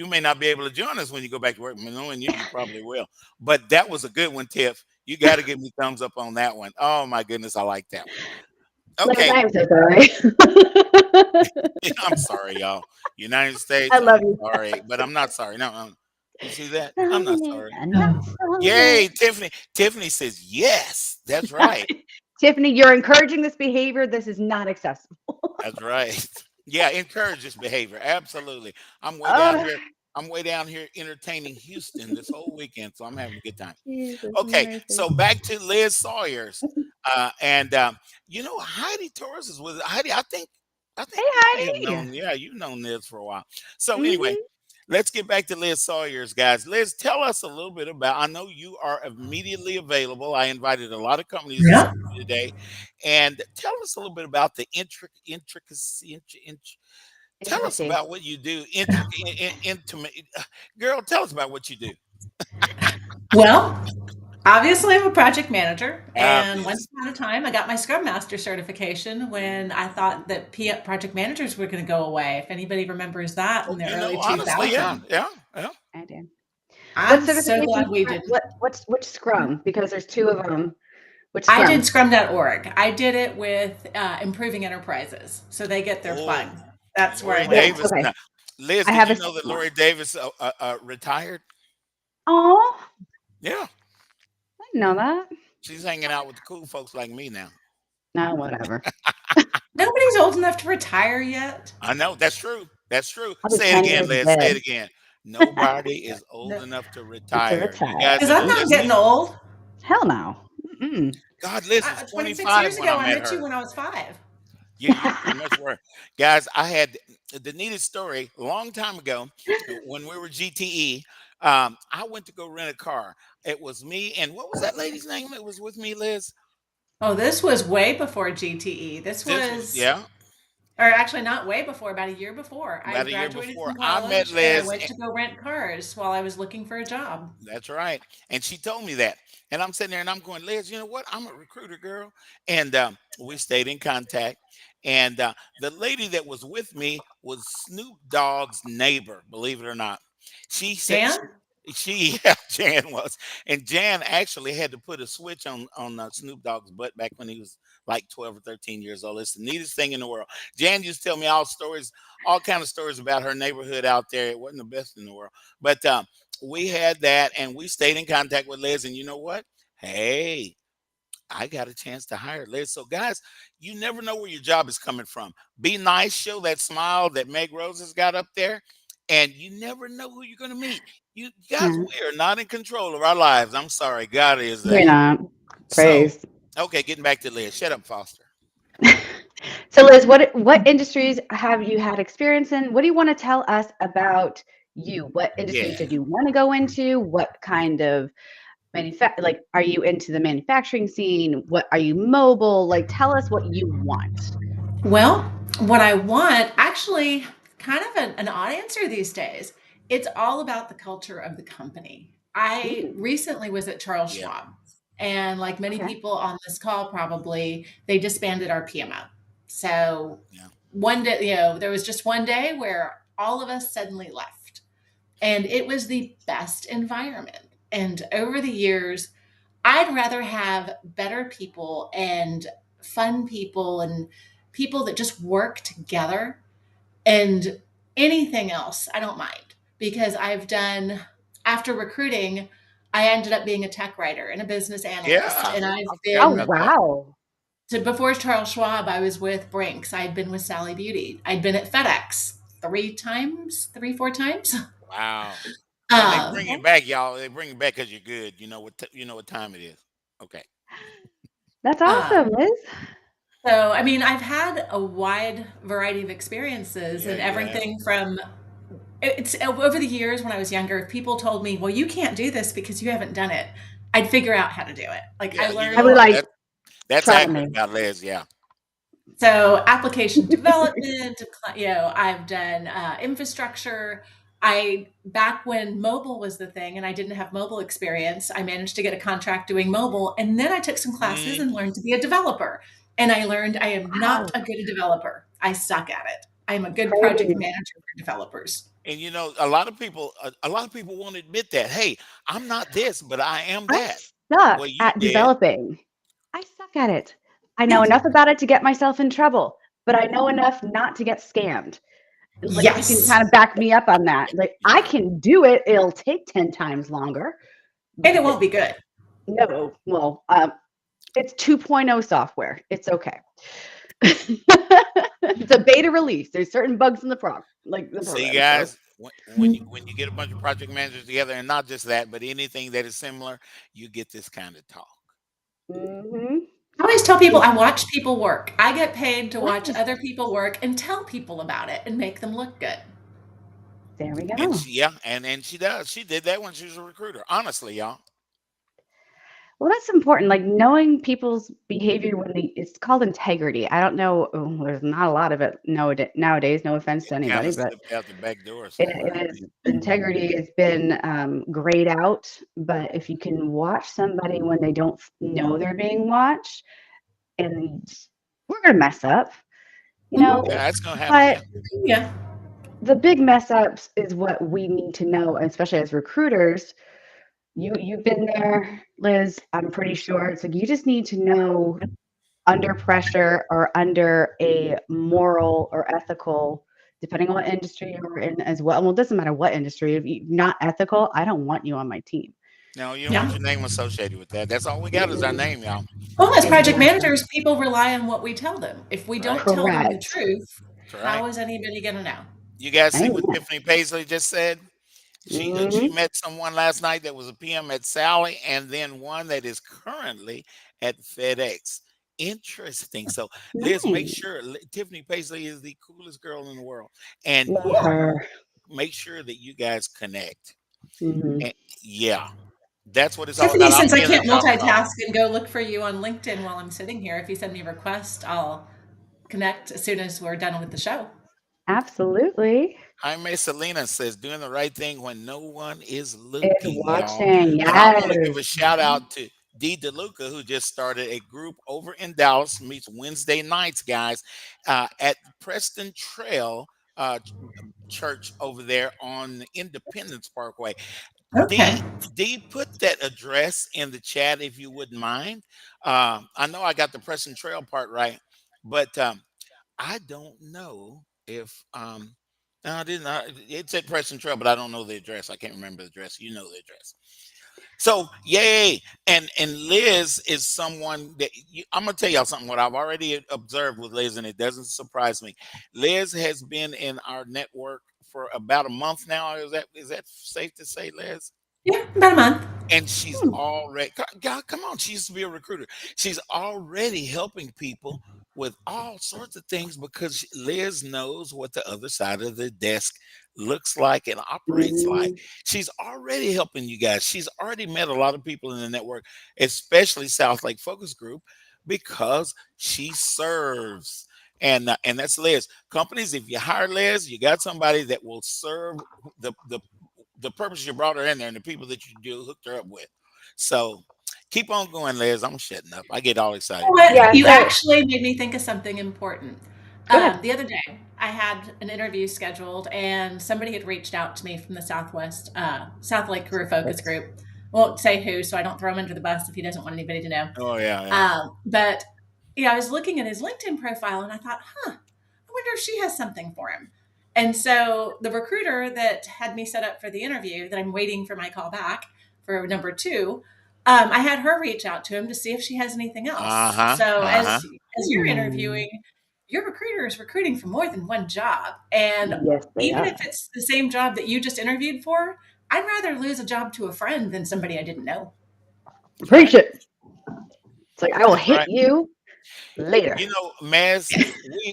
may not be able to join us when you go back to work. Knowing you probably will. But that was a good one, Tiff. You got to give me thumbs up on that one. Oh, my goodness. I like that one. Okay. I'm so sorry. I'm sorry, y'all. United States. I love you. Sorry, but I'm not sorry. No. You see that? I'm not sorry. No. Yay, Tiffany. Tiffany says, yes, that's right. Tiffany, you're encouraging this behavior. This is not acceptable. That's right. Yeah, encourage this behavior. Absolutely. I'm way down here entertaining Houston this whole weekend, so I'm having a good time. Jesus Okay, mercy. so back to Liz Sawyer's. Heidi Torres is with Heidi. I think Hey, you Heidi. you've known Liz for a while. So anyway, let's get back to Liz Sawyer's, guys. Liz, tell us a little bit about. I know you are immediately available. I invited a lot of companies to see you today, and tell us a little bit about the intricacy. Tell us about what you do. Intimate, girl. Tell us about what you do. Well, obviously, I'm a project manager, and once upon a time, I got my Scrum Master certification when I thought that project managers were going to go away. If anybody remembers that in the early 2000s. Honestly, yeah. I do. I'm so glad we did. Which Scrum? Because there's 2 of them. Which Scrum? I did Scrum.org. I did it with Improving Enterprises, so they get their fun. That's where I Davis. Okay. Now, Liz, did you know that Lori Davis retired? Oh. Yeah. I didn't know that. She's hanging out with the cool folks like me now. No, whatever. Nobody's old enough to retire yet. I know. That's true. That's true. I'll be Say it 10 again, years Liz. dead. Say it again. Nobody is old enough to retire. Because I'm not getting old. Hell no. Mm-mm. God, Liz was 26 25 years when ago, I met her. you when I was 5. You much worse. Guys, I had the neatest story a long time ago when we were GTE. I went to go rent a car. It was me and what was that lady's name that was with me, Liz? Oh, this was way before GTE. This was or actually not way before, about a year before. I graduated from college. I met Liz. I went to go rent cars while I was looking for a job. That's right. And she told me that. And I'm sitting there and I'm going, Liz, you know what? I'm a recruiter, girl. And we stayed in contact. And the lady that was with me was Snoop Dogg's neighbor, believe it or not. She said Jan was. And Jan actually had to put a switch on Snoop Dogg's butt back when he was like 12 or 13 years old. It's the neatest thing in the world. Jan used to tell me all kind of stories about her neighborhood out there. It wasn't the best in the world. But we had that and we stayed in contact with Liz. And you know what? Hey, I got a chance to hire Liz. So guys, you never know where your job is coming from. Be nice, show that smile that Meg Rose has got up there. And you never know who you're going to meet. You guys, we are not in control of our lives. I'm sorry. God is that. We're not. Praise. So, okay, getting back to Liz. Shut up, Foster. So Liz, what industries have you had experience in? What do you want to tell us about you? What industries did you want to go into? What kind of are you into the manufacturing scene? What are you mobile? Tell us what you want. Well, what I want, actually, kind of an odd answer these days. It's all about the culture of the company. I recently was at Charles Yeah. Schwab, and like many Okay. people on this call, probably they disbanded our PMO. So Yeah. one day, there was just one day where all of us suddenly left, and it was the best environment. And over the years, I'd rather have better people and fun people and people that just work together, and anything else I don't mind, because I've done, after recruiting, I ended up being a tech writer and a business analyst, Yeah. and I've I forgot Oh, been about that. wow. to, before Charles Schwab, I was with Brinks. I'd been with Sally Beauty. I'd been at FedEx 4 times. Wow. And they Um, bring it back, y'all. They bring it back because you're good. You know what time it is. Okay. That's um, awesome, Liz. so, I mean, I've had a wide variety of experiences, Yeah, and you have. everything from, it's over the years when I was younger, if people told me, well, you can't do this because you haven't done it, I'd figure out how to do it. Like I Yeah, you I know would learned. what? like, That's try accurate me. about Les. Yeah. So application development, I've done infrastructure. Back when mobile was the thing and I didn't have mobile experience, I managed to get a contract doing mobile. And then I took some classes and learned to be a developer. And I learned I am not Wow. a good developer. I suck at it. I am a good project Crazy. manager for developers. And a lot of people won't admit that. Hey, I'm not this, but I am I that. Well, suck you at did. developing. I suck at it. I know Yeah. enough about it to get myself in trouble, but I know enough not to get scammed. Liz, you can Yes. kind of back me up on that. Like, I Yeah. can do it. It'll take 10 times longer. And it But won't be good. no, well, it's 2.0 software. It's okay. It's a beta release. There's certain bugs in the See, program. So guys, when you get a bunch of project managers together, and not just that, but anything that is similar, you get this kind of talk. hmm I always tell people I watch people work. I get paid to watch yes, other people work and tell people about it and make them look good. there we And go. she does. She did that when she was a recruiter. Honestly, y'all. Well, that's important. Like knowing people's behavior it's called integrity. I don't know. There's not a lot of it nowadays. No offense It to kind anybody, of but slipped out the back door somewhere. it is integrity has been grayed out. But if you can watch somebody when they don't know they're being watched, and we're gonna mess up, you Mhm. know. Yeah, that's gonna happen. But Yeah. Yeah. the big mess ups is what we need to know, especially as recruiters. You've been there, Liz. I'm pretty sure it's like you just need to know under pressure or under a moral or ethical, depending on what industry you're in as well. Well, it doesn't matter what industry. If you're not ethical, I don't want you on my team. No, you don't want Yeah. your name associated with that. That's all we got is our name, y'all. Well, as project Exactly. managers, people rely on what we tell them. If we don't Right. tell them the Correct. truth, how Correct. is anybody going to know? You guys see what Amen. Tiffany Paisley just said? She hmm met someone last night that was a PM at Sally, and then one that is currently at FedEx. Interesting. So, Liz, make Nice. sure Tiffany Paisley is the coolest girl in the world, and Love you Cool. her. make sure that you guys connect. hmm And yeah, that's what it's all Tiffany, about. I'm since I being a can't top dog. multitask and go look for you on LinkedIn while I'm sitting here, if you send me a request, I'll connect as soon as we're done with the show. Absolutely. Jaime Selena says, doing the right thing when no one is It's looking, y'all. watching. And I want to give Yes. a shout out to Dee DeLuca, who just started a group over in Dallas, meets Wednesday nights, guys, at Preston Trail Church over there on Independence Parkway. Okay. D, put that address in the chat if you wouldn't mind. I know I got the Preston Trail part right, but I don't know if no, I didn't. It said Preston Trail, but I don't know the address. I can't remember the address. You know the address. So yay! And Liz is someone that I'm gonna tell y'all something. What I've already observed with Liz, and it doesn't surprise me. Liz has been in our network for about a month now. Is that safe to say, Liz? Yeah, about a month. And she's Hmm. already, God, come on, she used to be a recruiter. She's already helping people with all sorts of things because Liz knows what the other side of the desk looks like and operates like. Mm, She's already helping you guys. She's already met a lot of people in the network, especially South Lake Focus Group, because she serves. And that's Liz. Companies, if you hire Liz, you got somebody that will serve the purpose you brought her in there and the people that you do hooked her up with. So keep on going, Liz. I'm shutting up. I get all excited. But you So actually made me think of something important. go ahead. The other day, I had an interview scheduled, and somebody had reached out to me from the Southwest, South Lake Career Focus Group. Won't say who, so I don't throw him under the bus if he doesn't want anybody to know. Oh yeah. But I was looking at his LinkedIn profile, and I thought, I wonder if she has something for him. And so the recruiter that had me set up for the interview, that I'm waiting for my call back for number 2, I had her reach out to him to see if she has anything else. So as you're interviewing, your recruiter is recruiting for more than one job. And Yes, they even are. if it's the same job that you just interviewed for, I'd rather lose a job to a friend than somebody I didn't know. Preach it. It's like I will That's hit right. you later. You know, Maz,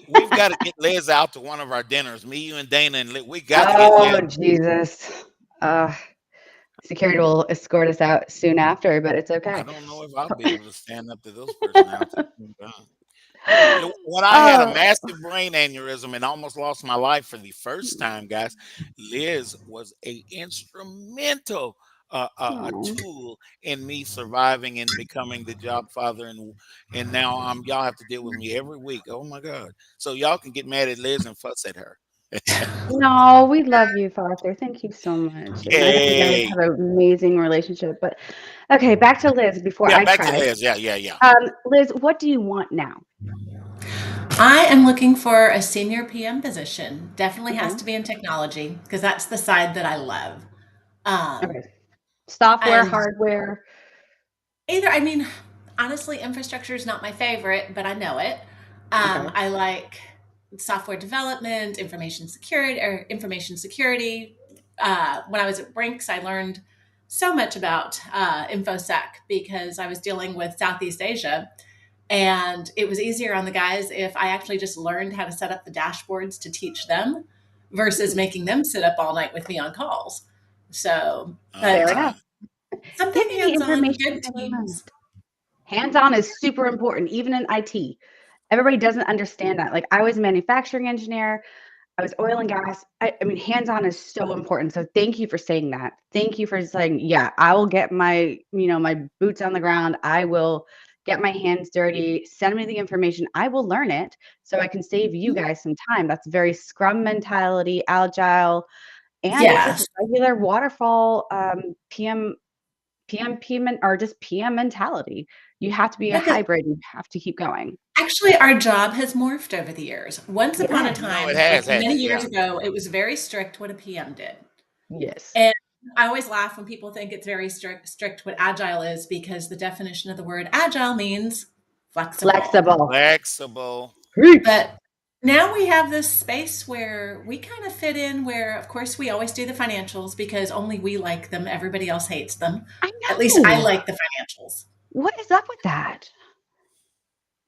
we've got to get Liz out to one of our dinners. Me, you, and Dana, and we got to get Oh Liz. Jesus. Security will escort us out soon after, but it's I okay. don't know if I'll be able to stand up to those personalities. You know, when I had a Oh, massive brain aneurysm and almost lost my life for the first time, guys, Liz was a instrumental a oh. tool in me surviving and becoming the job father, and now y'all have to deal with me every week. Oh my God! So y'all can get mad at Liz and fuss at her. No, we love you, Father. Thank you so much. And I think you guys Yay! have an amazing relationship. But okay, back to Liz before Yeah, I back to cry. Liz. Yeah. Liz, what do you want now? I am looking for a senior PM position. Definitely has Okay. to be in technology because that's the side that I love. Um, Okay. Software, and hardware. I mean, honestly, infrastructure is not my favorite, but I know it. Okay. I like software development, information security. When I was at Brinks, I learned so much about infosec because I was dealing with Southeast Asia. And it was easier on the guys if I actually just learned how to set up the dashboards to teach them versus making them sit up all night with me on calls. So, Fair but Uh-huh. enough. something Give me the hands-on, information good I learned. teams. Hands-on is super important, even in IT. Everybody doesn't understand that. Like I was a manufacturing engineer. I was oil and gas. I mean, hands-on is so important. So thank you for saying that. Thank you for saying, yeah, I will get my boots on the ground. I will get my hands dirty. Send me the information. I will learn it so I can save you guys some time. That's very Scrum mentality, agile, and it's just Yes. regular waterfall PM, or just PM mentality. You have to be a Because hybrid. You have to keep going. actually, our job has morphed over the years. Once upon a Yeah. No, it time, has, like hasn't many it? years Yeah. ago, it was very strict what a PM did. Yes. And I always laugh when people think it's very strict what agile is because the definition of the word agile means flexible. Flexible. Flexible. Preach. But now we have this space where we kind of fit in where of course we always do the financials because only we like them, everybody else hates them. I At least I know. like the financials. What is up with that?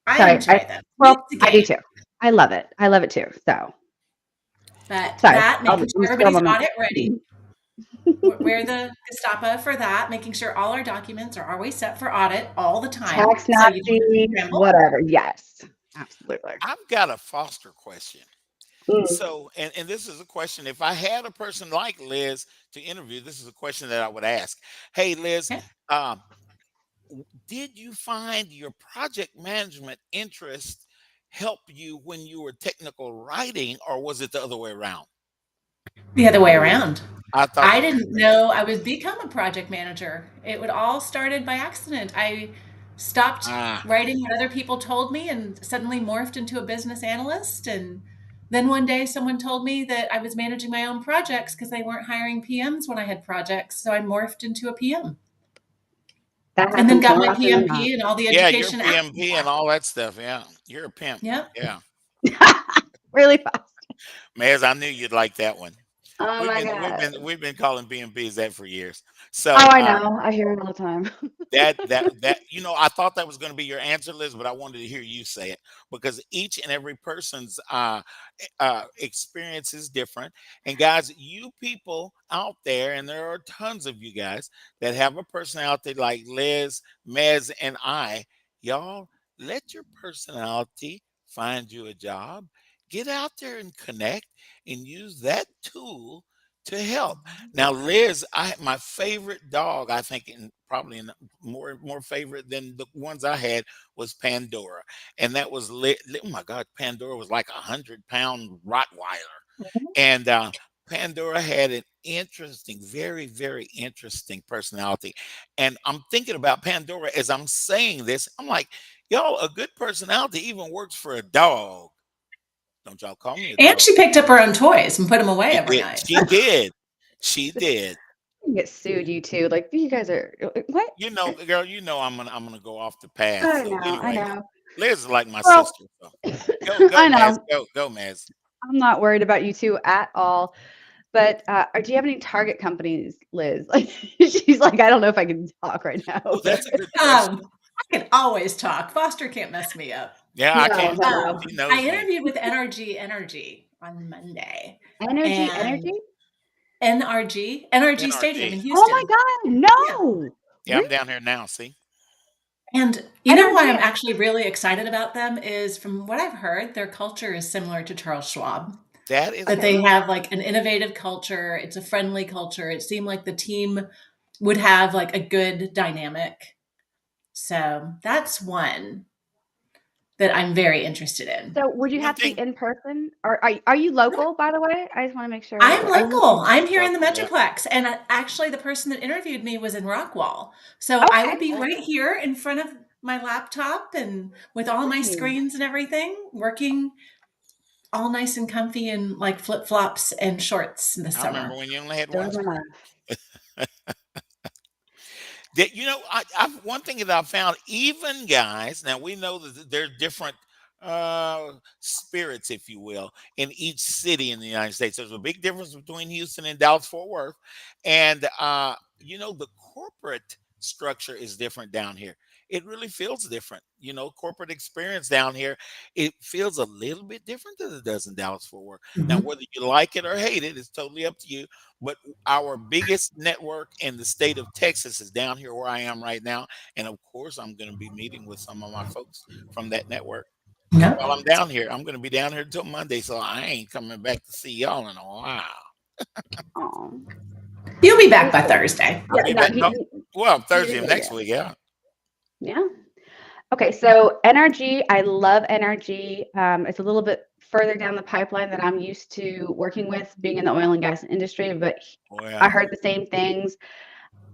I Sorry. enjoy them. It's Well, the I do game. too. I love it. I love it too. So But sorry. that, making I'm sure still everybody's on my audit ready. We're the Gestapo for that, making sure all our documents are always set for audit all the time. tax So you don't have to Nazi, scramble. whatever. Yes. Absolutely. I've got a foster question. Mm. So, and this is a question. If I had a person like Liz to interview, this is a question that I would ask. Hey, Liz, Okay. um, did you find your project management interest help you when you were technical writing, or was it the other way around? The other way around. I thought I so. didn't know I would become a project manager. It would all started by accident. I stopped Ah, writing what other people told me and suddenly morphed into a business analyst. And then one day someone told me that I was managing my own projects because they weren't hiring PMs when I had projects. So I morphed into a PM That and then happens got more my often than not. PMP and all the yeah, you're education after PMP and that. all that stuff. Yeah, you're a pimp. Yep. Yeah, Really fast. Maz, I knew you'd like that one. Oh We've my been we've God. been we've been calling PMPs that for years. Oh, So I know. I hear it all the time. that I thought that was going to be your answer, Liz, but I wanted to hear you say it because each and every person's experience is different. And guys, you people out there, and there are tons of you guys that have a personality like Liz, Mez, and I, y'all let your personality find you a job, get out there and connect and use that tool to help. Now, Liz, my favorite dog, I think, probably more favorite than the ones I had, was Pandora, and that was oh my God, Pandora was like 100-pound Rottweiler, and Pandora had an interesting, very, very interesting personality. And I'm thinking about Pandora as I'm saying this. I'm like, y'all, a good personality even works for a dog. Don't y'all call me a And dog. she picked up her own toys and put them away She every did. night. She did. She did. Get sued, you two. Like you guys are what? You know, girl, I'm gonna go off the path. I So know, I anyway, know. Liz is like my Well, sister. So go, I Maz. know. Go, Maz. I'm not worried about you two at all. But do you have any target companies, Liz? Like she's like, I don't know if I can talk right now. Oh, that's a good question. I can always talk. Foster can't mess me up. Yeah, I No, can't. no. She I knows me. interviewed with NRG Energy on Monday. Energy, And energy? NRG Stadium in NRG. Oh my Houston. God, no. Yeah, I'm down here now. See, And you know why I'm Energy. actually really excited about them is from what I've heard, their culture is similar to Charles Schwab. that is That they good. have like an innovative culture. It's a friendly culture. It seemed like the team would have like a good dynamic. So that's one that I'm very interested in. So would you One have to be thing. in person? Or are you local, by the way? I just want to make sure. I'm Are you local. I'm She's here in the local. Yeah. Metroplex. And actually, the person that interviewed me was in Rockwall. So I okay? will be right here in front of my laptop and with all my Nice. screens and everything, working all nice and comfy in like flip flops and shorts in the I remember summer. when you only had one Story of my screen. life. That I've one thing that I found, even guys. Now we know that there are different spirits, if you will, in each city in the United States. There's a big difference between Houston and Dallas Fort Worth, and the corporate structure is different down here. It really feels different. Corporate experience down here, it feels a little bit different than it does in Dallas Fort Worth. Now, Mhm. whether you like it or hate it, it's totally up to you. But our biggest network in the state of Texas is down here where I am right now. And of course, I'm going to be meeting with some of my folks from that network Yep. while I'm down here. I'm going to be down here until Monday, so I ain't coming back to see y'all in a while. Oh. You'll be back by Thursday. I'll be Yeah, back. no, Well, he Thursday didn't of say next that. week, yeah. Yeah. Okay, so energy, I love energy. It's a little bit further down the pipeline that I'm used to working with, being in the oil and gas industry, but I Well, heard the same things.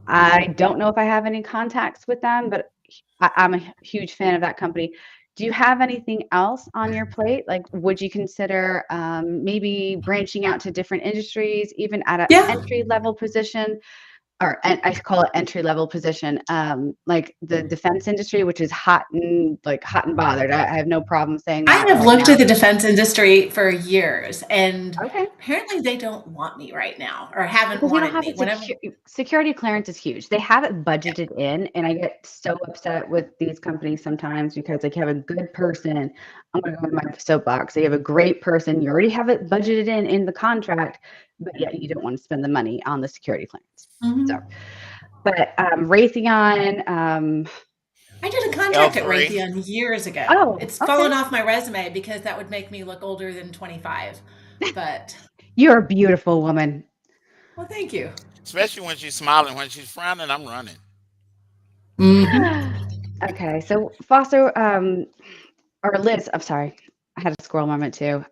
I don't know if I have any contacts with them, but I'm a huge fan of that company. Do you have anything else on your plate? Like, would you consider maybe branching out to different industries, even at an Yeah. entry level position? Or I call it entry level position, like the defense industry, which is hot and bothered. I have no problem saying I that have right looked now. at the defense industry for years, and Okay. apparently they don't want me right now or haven't Because you don't wanted have me. Whenever security clearance is huge. They have it budgeted in, and I get so upset with these companies sometimes because like you have a good person. I'm gonna go with my soapbox. So you have a great person, you already have it budgeted in the contract, but yet you don't want to spend the money on the security clearance. So, Mhm. but Raytheon, I did a contract at L3. Raytheon years ago. oh, It's okay. fallen off my resume because that would make me look older than 25. But You're a beautiful woman. well, thank you. Especially when she's smiling. When she's frowning, I'm running. Mhm. Okay, so Foster, or Liz, I'm sorry. I had a squirrel moment too.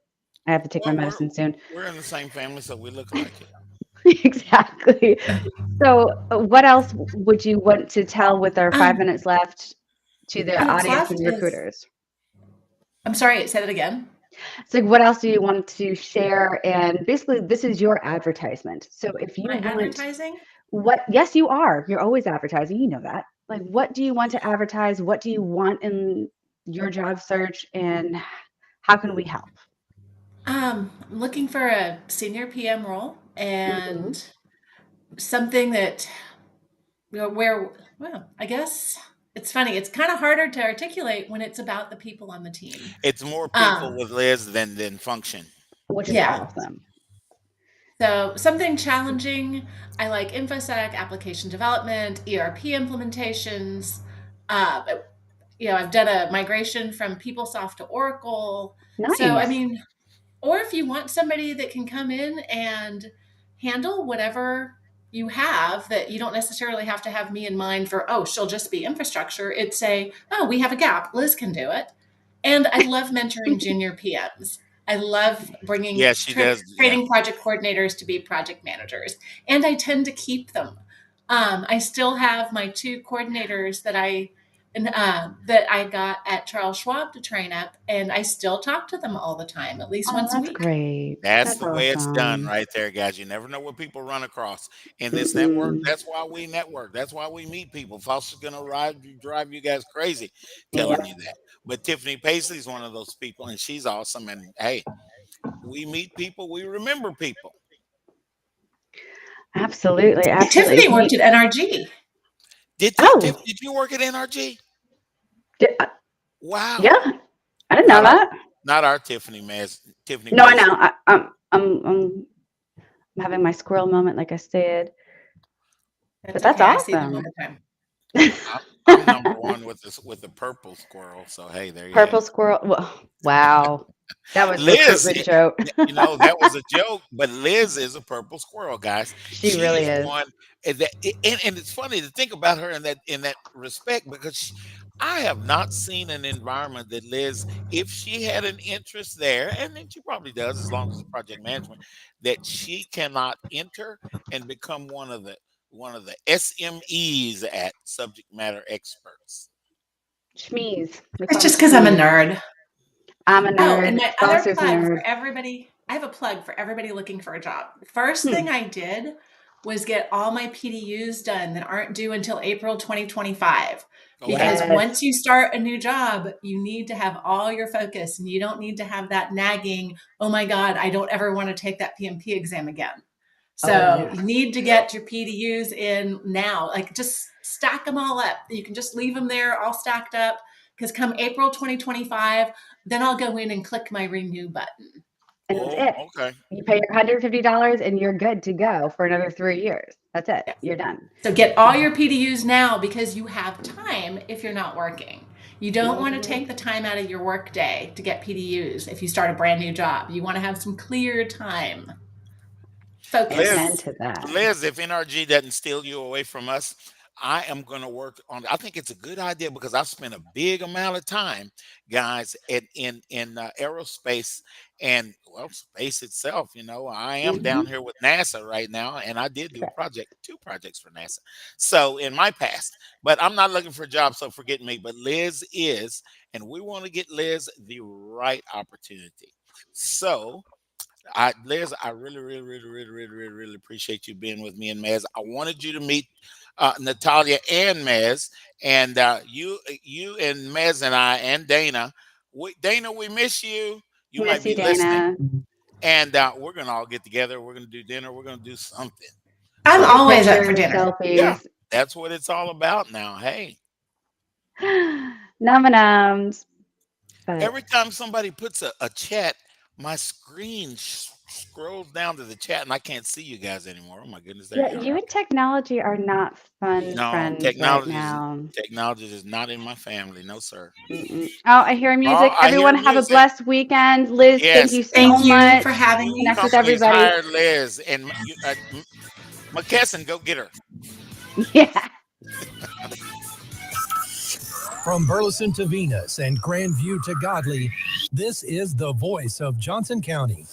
I have to take my Well, we're medicine soon. we're in the same family, so we look like it. Exactly. So, what else would you want to tell with our 5 minutes left to the Minutes audience left and is. recruiters? I'm sorry. Say that again. So, what else do you want to share? And basically, this is your advertisement. So, if you My want advertising. yes, you are. You're always advertising. You know that. Like, what do you want to advertise? What do you want in your job search? And how can we help? I'm looking for a senior PM role Mhm. and something that where well, I guess it's funny. It's kind of harder to articulate when it's about the people on the team. It's more people Um, with Liz than function. Which is yeah. awesome. So something challenging. I like InfoSec, application development, ERP implementations. I've done a migration from PeopleSoft to Oracle. Nice. So, I mean, or if you want somebody that can come in and handle whatever you have, that you don't necessarily have to have me in mind for, oh, she'll just be infrastructure. It's say, oh, we have a gap. Liz can do it. And I love mentoring junior PMs. I love bringing she does. training project coordinators to be project managers. And I tend to keep them. I still have my 2 coordinators that I got at Charles Schwab to train up, and I still talk to them all the time, at least once a That's week. great. That's the way it's done awesome. right there, guys. You never know what people run across in this network. That's why we network. That's why we meet people. Foster's going to drive you guys crazy telling you that. But Tiffany Paisley's one of those people, and she's awesome. And hey, we meet people, we remember people. Absolutely. Tiffany worked at NRG. Did you work at NRG? Wow. Yeah, I didn't know that. Not our Tiffany, MEZ. Tiffany. No, Paisley. I know. I'm having my squirrel moment, like I said. But that's awesome. I see them all the time. I'm number 1 with the purple squirrel. So hey, there you go. Purple squirrel. Wow. That was Liz, a joke. That was a joke, but Liz is a purple squirrel, guys. She really is. One, and it's funny to think about her in that respect, because I have not seen an environment that Liz, if she had an interest there, and then she probably does as long as it's project management, that she cannot enter and become one of the SMEs at subject matter experts. Schmees. It's just because I'm a nerd. I'm a nerd. Oh, and my other plug for everybody, I have a plug for everybody looking for a job. First thing I did was get all my PDUs done that aren't due until April 2025. Because once you start a new job, you need to have all your focus, and you don't need to have that nagging, oh my God, I don't ever want to take that PMP exam again. So you need to get your PDUs in now, like just stack them all up. You can just leave them there all stacked up, because come April 2025, then I'll go in and click my renew button. And that's it. Okay. You pay your $150 and you're good to go for another 3 years. That's it. Yeah. You're done. So get all your PDUs now, because you have time if you're not working. You don't want to take the time out of your work day to get PDUs if you start a brand new job. You want to have some clear time. Focus. Liz, if NRG doesn't steal you away from us, I am going to work on. I think it's a good idea, because I've spent a big amount of time, guys, in aerospace and space itself. I am down here with NASA right now, and I did do 2 projects for NASA. So in my past, but I'm not looking for a job, so forget me. But Liz is, and we want to get Liz the right opportunity. So. Liz, I really appreciate you being with me and MEZ. I wanted you to meet Natalia and MEZ, and you and MEZ and I and Dana. Dana, we miss you. You might be listening. And we're gonna all get together. We're gonna do dinner. We're gonna do something. I'm always up for dinner. Yeah, that's what it's all about now. Hey, nums. Every time somebody puts a chat, my screen scrolls down to the chat, and I can't see you guys anymore. Oh my goodness! You and technology are not fun friends right now. Technology is not in my family. No, sir. Oh, I hear music. Everyone have a blessed weekend. Liz, thank you so much for having me. Connect with everybody. Hired Liz and McKesson, go get her. Yeah. From Burleson to Venus and Grandview to Godley, this is the voice of Johnson County.